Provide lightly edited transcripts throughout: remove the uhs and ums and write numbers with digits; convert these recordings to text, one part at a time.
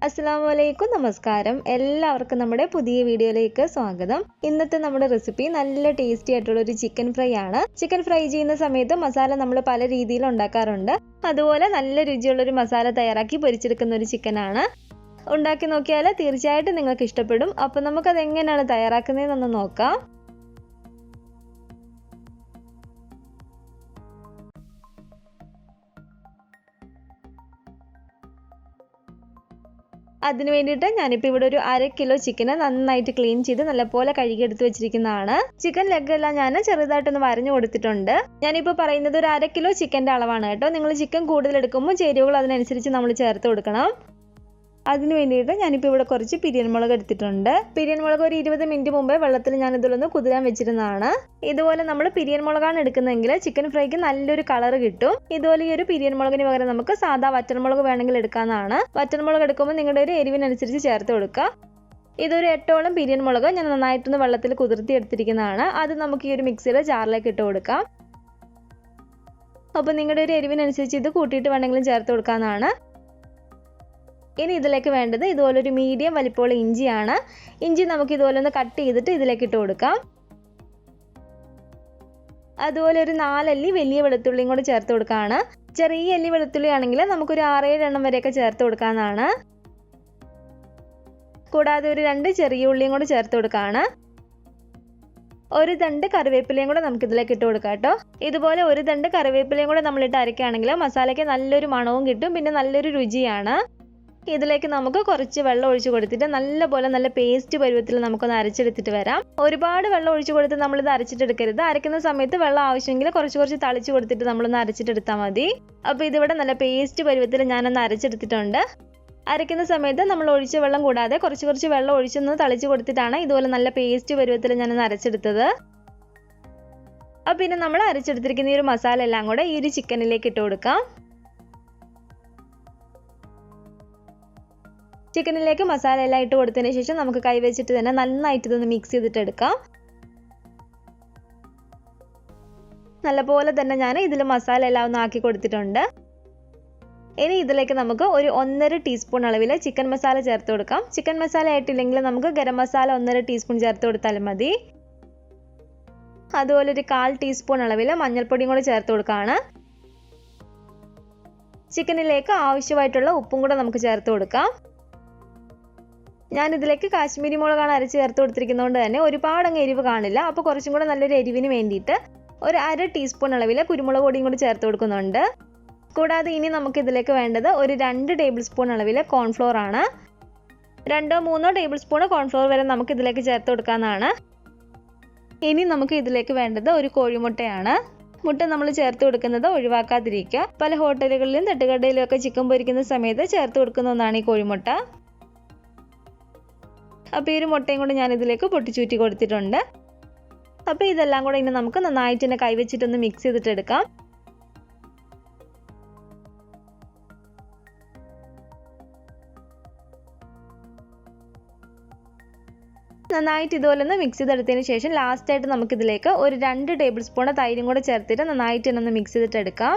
അസ്സലാമു നമസ്കാരം. എല്ലാവർക്കും നമ്മുടെ പുതിയ വീഡിയോയിലേക്ക് സ്വാഗതം. ഇന്നത്തെ നമ്മുടെ റെസിപ്പി നല്ല ടേസ്റ്റി ആയിട്ടുള്ള ഒരു ചിക്കൻ ഫ്രൈ ആണ്. ചിക്കൻ ഫ്രൈ ചെയ്യുന്ന സമയത്ത് മസാല നമ്മൾ പല രീതിയിൽ ഉണ്ടാക്കാറുണ്ട്. അതുപോലെ നല്ല രുചിയുള്ള ഒരു മസാല തയ്യാറാക്കി പൊരിച്ചെടുക്കുന്ന ഒരു ചിക്കൻ ആണ്. ഉണ്ടാക്കി നോക്കിയാൽ തീർച്ചയായിട്ടും നിങ്ങൾക്ക് ഇഷ്ടപ്പെടും. അപ്പോൾ നമുക്കത് എങ്ങനെയാണ് തയ്യാറാക്കുന്നതെന്നൊന്ന് നോക്കാം. അതിനു വേണ്ടിയിട്ട് ഞാനിപ്പോൾ ഇവിടെ ഒരു 1/2 കിലോ ചിക്കനെ നന്നായിട്ട് ക്ലീൻ ചെയ്ത് നല്ലപോലെ കഴുകിയെടുത്ത് വെച്ചിരിക്കുന്നതാണ്. ചിക്കൻ ലെഗ് എല്ലാം ഞാൻ ചെറുതായിട്ടൊന്ന് വരഞ്ഞു കൊടുത്തിട്ടുണ്ട്. ഞാനിപ്പോൾ പറയുന്നത് ഒരു 1/2 കിലോ ചിക്കൻ്റെ അളവാണ് കേട്ടോ. നിങ്ങൾ ചിക്കൻ കൂടുതൽ എടുക്കുമ്പോൾ ചേരുവകൾ അതിനനുസരിച്ച് നമ്മൾ ചേർത്ത് കൊടുക്കണം. അതിന് വേണ്ടിയിട്ട് ഞാനിപ്പോൾ ഇവിടെ കുറച്ച് പിരിയൻ മുളക് എടുത്തിട്ടുണ്ട്. പിരിയൻ മുളക് ഒരു 20 മിനിറ്റ് മുമ്പേ വെള്ളത്തിൽ ഞാൻ ഇതിലൊന്ന് കുതിരാൻ വെച്ചിരുന്നതാണ്. ഇതുപോലെ നമ്മൾ പിരിയൻ മുളകാണ് എടുക്കുന്നതെങ്കിൽ ചിക്കൻ ഫ്രൈക്ക് നല്ലൊരു കളർ കിട്ടും. ഇതുപോലെ ഈ ഒരു പിരിയൻ മുളകിന് പകരം നമുക്ക് സാധാ വറ്റൽമുളക് വേണമെങ്കിൽ എടുക്കാവുന്നതാണ്. വറ്റൽമുളക് എടുക്കുമ്പോൾ നിങ്ങളുടെ ഒരു എരിവിനനുസരിച്ച് ചേർത്ത് കൊടുക്കുക. ഇതൊരു 8ഓളം പിരിയൻ മുളക് ഞാൻ നന്നായിട്ടൊന്ന് വെള്ളത്തിൽ കുതിർത്തി എടുത്തിരിക്കുന്നതാണ്. അത് നമുക്ക് ഈ ഒരു മിക്സിയുടെ ജാറിലേക്ക് ഇട്ട് കൊടുക്കാം. അപ്പോൾ നിങ്ങളുടെ ഒരു എരിവിനനുസരിച്ച് ഇത് കൂട്ടിയിട്ട് വേണമെങ്കിലും ചേർത്ത് കൊടുക്കാവുന്നതാണ്. ഇനി ഇതിലേക്ക് വേണ്ടത് ഇതുപോലൊരു മീഡിയം വലിപ്പമുള്ള ഇഞ്ചിയാണ്. ഇഞ്ചി നമുക്ക് ഇതുപോലെ ഒന്ന് കട്ട് ചെയ്തിട്ട് ഇതിലേക്ക് ഇട്ട് കൊടുക്കാം. അതുപോലെ ഒരു 4 അല്ലി വലിയ വെളുത്തുള്ളിയും കൂടെ ചേർത്ത് കൊടുക്കുകയാണ്. ചെറിയ അല്ലി വെളുത്തുള്ളി ആണെങ്കിൽ നമുക്കൊരു 6-7 എണ്ണം വരെയൊക്കെ ചേർത്ത് കൊടുക്കാവുന്നതാണ്. കൂടാതെ ഒരു 2 ചെറിയ ഉള്ളിയും കൂടെ ചേർത്ത് കൊടുക്കുകയാണ്. ഒരു തണ്ട് കറിവേപ്പിലയും കൂടെ നമുക്ക് ഇതിലേക്ക് ഇട്ട് കൊടുക്കാം കേട്ടോ. ഇതുപോലെ ഒരു തണ്ട് കറിവേപ്പിലയും കൂടെ നമ്മളിട്ട് അരക്കുകയാണെങ്കിൽ മസാലയ്ക്ക് നല്ലൊരു മണവും കിട്ടും, പിന്നെ നല്ലൊരു രുചിയാണ്. ഇതിലേക്ക് നമുക്ക് കുറച്ച് വെള്ളം ഒഴിച്ചു കൊടുത്തിട്ട് നല്ലപോലെ നല്ല പേസ്റ്റ് പരുവത്തിൽ നമുക്കൊന്ന് അരച്ചെടുത്തിട്ട് വരാം. ഒരുപാട് വെള്ളം ഒഴിച്ചു കൊടുത്ത് നമ്മളിത് അരച്ചിട്ടെടുക്കരുത്. അരയ്ക്കുന്ന സമയത്ത് വെള്ളം ആവശ്യമെങ്കിൽ കുറച്ച് തളിച്ച് കൊടുത്തിട്ട് നമ്മളൊന്ന് അരച്ചിട്ടെടുത്താൽ മതി. അപ്പോൾ ഇതിവിടെ നല്ല പേസ്റ്റ് പരുവത്തിൽ ഞാനൊന്ന് അരച്ചെടുത്തിട്ടുണ്ട്. അരയ്ക്കുന്ന സമയത്ത് നമ്മൾ ഒഴിച്ച വെള്ളം കൂടാതെ കുറച്ച് വെള്ളം ഒഴിച്ചൊന്ന് തളിച്ച് കൊടുത്തിട്ടാണ് ഇതുപോലെ നല്ല പേസ്റ്റ് പരുവത്തിൽ ഞാനൊന്ന് അരച്ചെടുത്തത്. അപ്പോൾ പിന്നെ നമ്മൾ അരച്ചെടുത്തിരിക്കുന്ന ഈ ഒരു മസാല എല്ലാം കൂടെ ഈ ഒരു ചിക്കനിലേക്ക് ഇട്ട് കൊടുക്കാം. ചിക്കനിലേക്ക് മസാല എല്ലാം ഇട്ട് കൊടുത്തതിന് ശേഷം നമുക്ക് കൈവച്ചിട്ട് തന്നെ നന്നായിട്ട് ഇതൊന്ന് മിക്സ് ചെയ്തിട്ട് എടുക്കാം. നല്ലപോലെ തന്നെ ഞാൻ ഇതിൽ മസാല എല്ലാം ഒന്ന് ആക്കി കൊടുത്തിട്ടുണ്ട്. ഇനി ഇതിലേക്ക് നമുക്ക് ഒരു 1.5 ടീസ്പൂൺ അളവിൽ ചിക്കൻ മസാല ചേർത്ത് കൊടുക്കാം. ചിക്കൻ മസാല ആയിട്ടില്ലെങ്കിൽ നമുക്ക് ഗരം മസാല 1.5 ടീസ്പൂൺ ചേർത്ത് കൊടുത്താലും മതി. അതുപോലെ ഒരു 1/4 ടീസ്പൂൺ അളവിൽ മഞ്ഞൾപ്പൊടിയും കൂടെ ചേർത്ത് കൊടുക്കുകയാണ്. ചിക്കനിലേക്ക് ആവശ്യമായിട്ടുള്ള ഉപ്പും കൂടെ നമുക്ക് ചേർത്ത് കൊടുക്കാം. ഞാനിതിലേക്ക് കാശ്മീരി മുളകാണ് അരച്ച് ചേർത്ത് കൊടുത്തിരിക്കുന്നതുകൊണ്ട് തന്നെ ഒരുപാട് അങ്ങ് എരിവ് കാണില്ല. അപ്പോൾ കുറച്ചും കൂടെ നല്ലൊരു എരിവിന് വേണ്ടിയിട്ട് ഒരു 1/2 ടീസ്പൂൺ അളവിൽ കുരുമുളക് പൊടിയും കൂടി ചേർത്ത് കൊടുക്കുന്നുണ്ട്. കൂടാതെ ഇനി നമുക്ക് ഇതിലേക്ക് വേണ്ടത് ഒരു 2 ടേബിൾ സ്പൂൺ അളവിൽ കോൺഫ്ലോർ ആണ്. 2-3 ടേബിൾ സ്പൂൺ കോൺഫ്ലോർ വരെ നമുക്ക് ഇതിലേക്ക് ചേർത്ത് കൊടുക്കാവുന്നതാണ്. ഇനി നമുക്ക് ഇതിലേക്ക് വേണ്ടത് ഒരു കോഴിമുട്ടയാണ്. മുട്ട നമ്മൾ ചേർത്ത് കൊടുക്കുന്നത് ഒഴിവാക്കാതിരിക്കുക. പല ഹോട്ടലുകളിലും തട്ടുകടയിലും ഒക്കെ ചിക്കൻ പൊരിക്കുന്ന സമയത്ത് ചേർത്ത് കൊടുക്കുന്ന ഒന്നാണ് ഈ കോഴിമുട്ട. അപ്പോൾ ഈ ഒരു മുട്ടയും കൂടെ ഞാൻ ഇതിലേക്ക് പൊട്ടിച്ചൂറ്റി കൊടുത്തിട്ടുണ്ട്. അപ്പോൾ ഇതെല്ലാം കൂടെ ഇനി നമുക്ക് നന്നായിട്ട് തന്നെ കൈവച്ചിട്ടൊന്ന് മിക്സ് ചെയ്തിട്ട് എടുക്കാം. നന്നായിട്ട് ഇതുപോലെ ഒന്ന് മിക്സ് ചെയ്തെടുത്തതിന് ശേഷം ലാസ്റ്റായിട്ട് നമുക്കിതിലേക്ക് ഒരു 2 ടേബിൾ സ്പൂൺ തൈരും കൂടെ ചേർത്തിട്ട് നന്നായിട്ട് തന്നെ ഒന്ന് മിക്സ് ചെയ്തിട്ട് എടുക്കാം.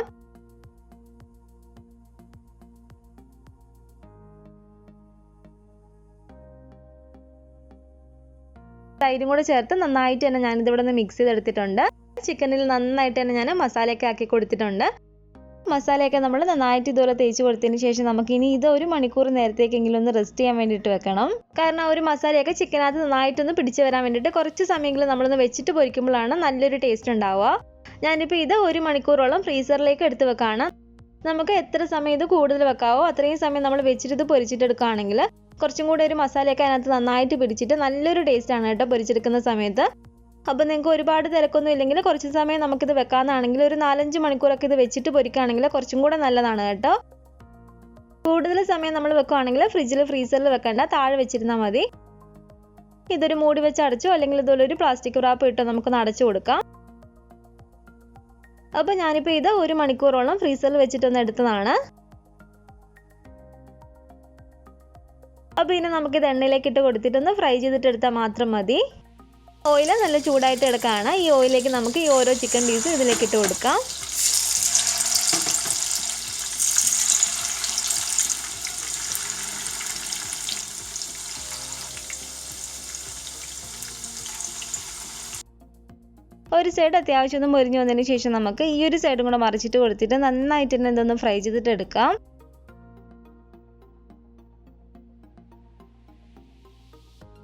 തൈരും കൂടെ ചേർത്ത് നന്നായിട്ട് തന്നെ ഞാനിതിവിടെ ഒന്ന് മിക്സ് ചെയ്തെടുത്തിട്ടുണ്ട്. ചിക്കനിൽ നന്നായിട്ട് തന്നെ ഞാൻ മസാലയൊക്കെ ആക്കി കൊടുത്തിട്ടുണ്ട്. മസാലയൊക്കെ നമ്മൾ നന്നായിട്ട് ഇതുപോലെ തേച്ച് കൊടുത്തതിന് ശേഷം നമുക്കിനി ഇത് 1 മണിക്കൂർ നേരത്തേക്കെങ്കിലും ഒന്ന് റെസ്റ്റ് ചെയ്യാൻ വേണ്ടിയിട്ട് വെക്കണം. കാരണം ആ ഒരു മസാലയൊക്കെ ചിക്കനകത്ത് നന്നായിട്ടൊന്ന് പിടിച്ച് വരാൻ വേണ്ടിയിട്ട് കുറച്ച് സമയങ്ങളിൽ നമ്മളൊന്ന് വെച്ചിട്ട് പൊരിക്കുമ്പോഴാണ് നല്ലൊരു ടേസ്റ്റ് ഉണ്ടാവുക. ഞാനിപ്പോൾ ഇത് 1 മണിക്കൂറോളം ഫ്രീസറിലേക്ക് എടുത്ത് വെക്കാണ്. നമുക്ക് എത്ര സമയം ഇത് കൂടുതൽ വെക്കാവോ അത്രയും സമയം നമ്മൾ വെച്ചിട്ട് ഇത് പൊരിച്ചിട്ടെടുക്കുകയാണെങ്കിൽ കുറച്ചും കൂടെ ഒരു മസാലയൊക്കെ അതിനകത്ത് നന്നായിട്ട് പിടിച്ചിട്ട് നല്ലൊരു ടേസ്റ്റാണ് കേട്ടോ പൊരിച്ചെടുക്കുന്ന സമയത്ത്. അപ്പോൾ നിങ്ങൾക്ക് ഒരുപാട് തിരക്കൊന്നും ഇല്ലെങ്കിൽ കുറച്ച് സമയം നമുക്കിത് വെക്കാമെന്നാണെങ്കിൽ ഒരു 4-5 മണിക്കൂറൊക്കെ ഇത് വെച്ചിട്ട് പൊരിക്കുകയാണെങ്കിൽ കുറച്ചും കൂടെ നല്ലതാണ് കേട്ടോ. കൂടുതൽ സമയം നമ്മൾ വെക്കുകയാണെങ്കിൽ ഫ്രീസറിൽ വെക്കേണ്ട, താഴെ വെച്ചിരുന്നാൽ മതി. ഇതൊരു മൂടി വെച്ച് അടച്ചോ അല്ലെങ്കിൽ ഇതുപോലെ ഒരു പ്ലാസ്റ്റിക് റാപ്പ് ഇട്ടോ നമുക്കൊന്ന് അടച്ചു കൊടുക്കാം. അപ്പോൾ ഞാനിപ്പോൾ ഇത് 1 മണിക്കൂറോളം ഫ്രീസറിൽ വെച്ചിട്ടൊന്ന് എടുത്തതാണ്. അപ്പോൾ ഇനി നമുക്കിത് എണ്ണയിലേക്ക് ഇട്ട് കൊടുത്തിട്ടൊന്ന് ഫ്രൈ ചെയ്തിട്ട് എടുത്താൽ മാത്രം മതി. ഓയിൽ നല്ല ചൂടായിട്ട് എടുക്കുകയാണ്. ഈ ഓയിലേക്ക് നമുക്ക് ഈ ഓരോ ചിക്കൻ പീസും ഇതിലേക്ക് ഇട്ട് കൊടുക്കാം. ഒരു സൈഡ് അത്യാവശ്യം ഒന്ന് മൊരിഞ്ഞു വന്നതിന് ശേഷം നമുക്ക് ഈ ഒരു സൈഡും കൂടെ മറിച്ചിട്ട് കൊടുത്തിട്ട് നന്നായിട്ട് തന്നെ ഇതൊന്ന് ഫ്രൈ ചെയ്തിട്ട് എടുക്കാം.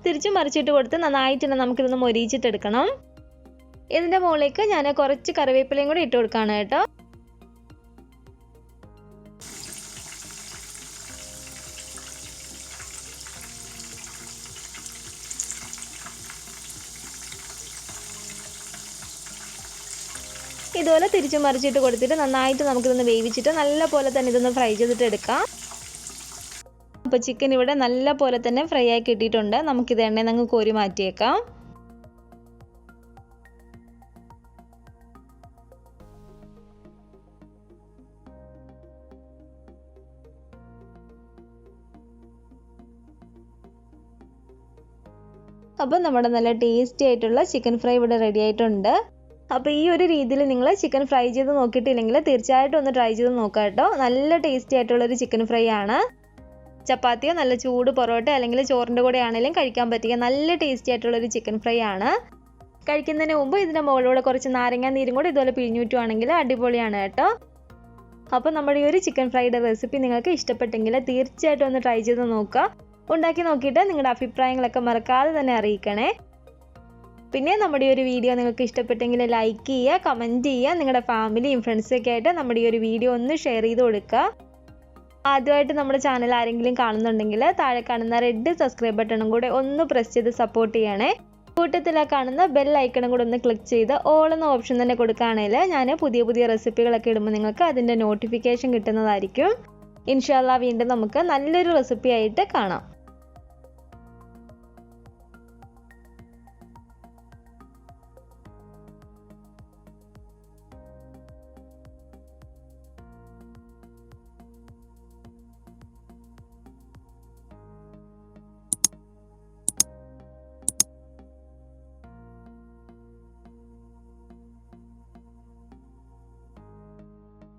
തിരിച്ചു മറിച്ചിട്ട് കൊടുത്ത് നന്നായിട്ട് തന്നെ നമുക്കിതൊന്ന് മൊരിയിച്ചിട്ടെടുക്കണം. ഇതിൻ്റെ മുകളിലേക്ക് ഞാൻ കുറച്ച് കറിവേപ്പിലയും കൂടി ഇട്ട് കൊടുക്കുകയാണ് കേട്ടോ. ഇതുപോലെ തിരിച്ചു മറിച്ചിട്ട് കൊടുത്തിട്ട് നന്നായിട്ട് നമുക്കിതൊന്ന് വേവിച്ചിട്ട് നല്ല പോലെ തന്നെ ഇതൊന്ന് ഫ്രൈ ചെയ്തിട്ട് എടുക്കാം. അപ്പോൾ ചിക്കൻ ഇവിടെ നല്ല പോലെ തന്നെ ഫ്രൈ ആയി കിട്ടിയിട്ടുണ്ട്. നമുക്കിത് എണ്ണയിൽ നിന്ന് കോരി മാറ്റിയേക്കാം. അപ്പോൾ നമ്മുടെ നല്ല ടേസ്റ്റി ആയിട്ടുള്ള ചിക്കൻ ഫ്രൈ ഇവിടെ റെഡി ആയിട്ടുണ്ട്. അപ്പോൾ ഈ ഒരു രീതിയിൽ നിങ്ങൾ ചിക്കൻ ഫ്രൈ ചെയ്ത് നോക്കിയിട്ടില്ലെങ്കിൽ തീർച്ചയായിട്ടും ഒന്ന് ട്രൈ ചെയ്ത് നോക്കാം കേട്ടോ. നല്ല ടേസ്റ്റി ആയിട്ടുള്ളൊരു ചിക്കൻ ഫ്രൈ ആണ്. ചപ്പാത്തിയോ നല്ല ചൂട് പൊറോട്ട അല്ലെങ്കിൽ ചോറിൻ്റെ കൂടെ ആണെങ്കിലും കഴിക്കാൻ പറ്റിയ നല്ല ടേസ്റ്റി ആയിട്ടുള്ളൊരു ചിക്കൻ ഫ്രൈ ആണ്. കഴിക്കുന്നതിന് മുമ്പ് ഇതിൻ്റെ മുകളിലൂടെ കുറച്ച് നാരങ്ങ നീരും കൂടെ ഇതുപോലെ പിഴിഞ്ഞൂറ്റുവാണെങ്കിൽ അടിപൊളിയാണ് കേട്ടോ. അപ്പോൾ നമ്മുടെ ഈ ഒരു ചിക്കൻ ഫ്രൈയുടെ റെസിപ്പി നിങ്ങൾക്ക് ഇഷ്ടപ്പെട്ടെങ്കിൽ തീർച്ചയായിട്ടും ഒന്ന് ട്രൈ ചെയ്ത് നോക്കുക. ഉണ്ടാക്കി നോക്കിയിട്ട് നിങ്ങളുടെ അഭിപ്രായങ്ങളൊക്കെ മറക്കാതെ തന്നെ അറിയിക്കണേ. പിന്നെ നമ്മുടെ ഈ ഒരു വീഡിയോ നിങ്ങൾക്ക് ഇഷ്ടപ്പെട്ടെങ്കിൽ ലൈക്ക് ചെയ്യുക, കമൻറ്റ് ചെയ്യുക. നിങ്ങളുടെ ഫാമിലിയും ഫ്രണ്ട്സൊക്കെ ആയിട്ട് നമ്മുടെ ഈ ഒരു വീഡിയോ ഒന്ന് ഷെയർ ചെയ്ത് കൊടുക്കുക. ആദ്യമായിട്ട് നമ്മുടെ ചാനൽ ആരെങ്കിലും കാണുന്നുണ്ടെങ്കിൽ താഴെ കാണുന്ന റെഡ് സബ്സ്ക്രൈബ് ബട്ടണും കൂടെ ഒന്ന് പ്രസ് ചെയ്ത് സപ്പോർട്ട് ചെയ്യണേ. കൂട്ടത്തിലെ കാണുന്ന ബെൽ ഐക്കണും കൂടെ ഒന്ന് ക്ലിക്ക് ചെയ്ത് ഓൾ എന്ന ഓപ്ഷൻ തന്നെ കൊടുക്കുകയാണെങ്കിൽ ഞാൻ പുതിയ പുതിയ റെസിപ്പികളൊക്കെ ഇടുമ്പോൾ നിങ്ങൾക്ക് അതിൻ്റെ നോട്ടിഫിക്കേഷൻ കിട്ടുന്നതായിരിക്കും. ഇൻഷാ അല്ലാഹ് വീണ്ടും നമുക്ക് നല്ലൊരു റെസിപ്പി ആയിട്ട് കാണാം.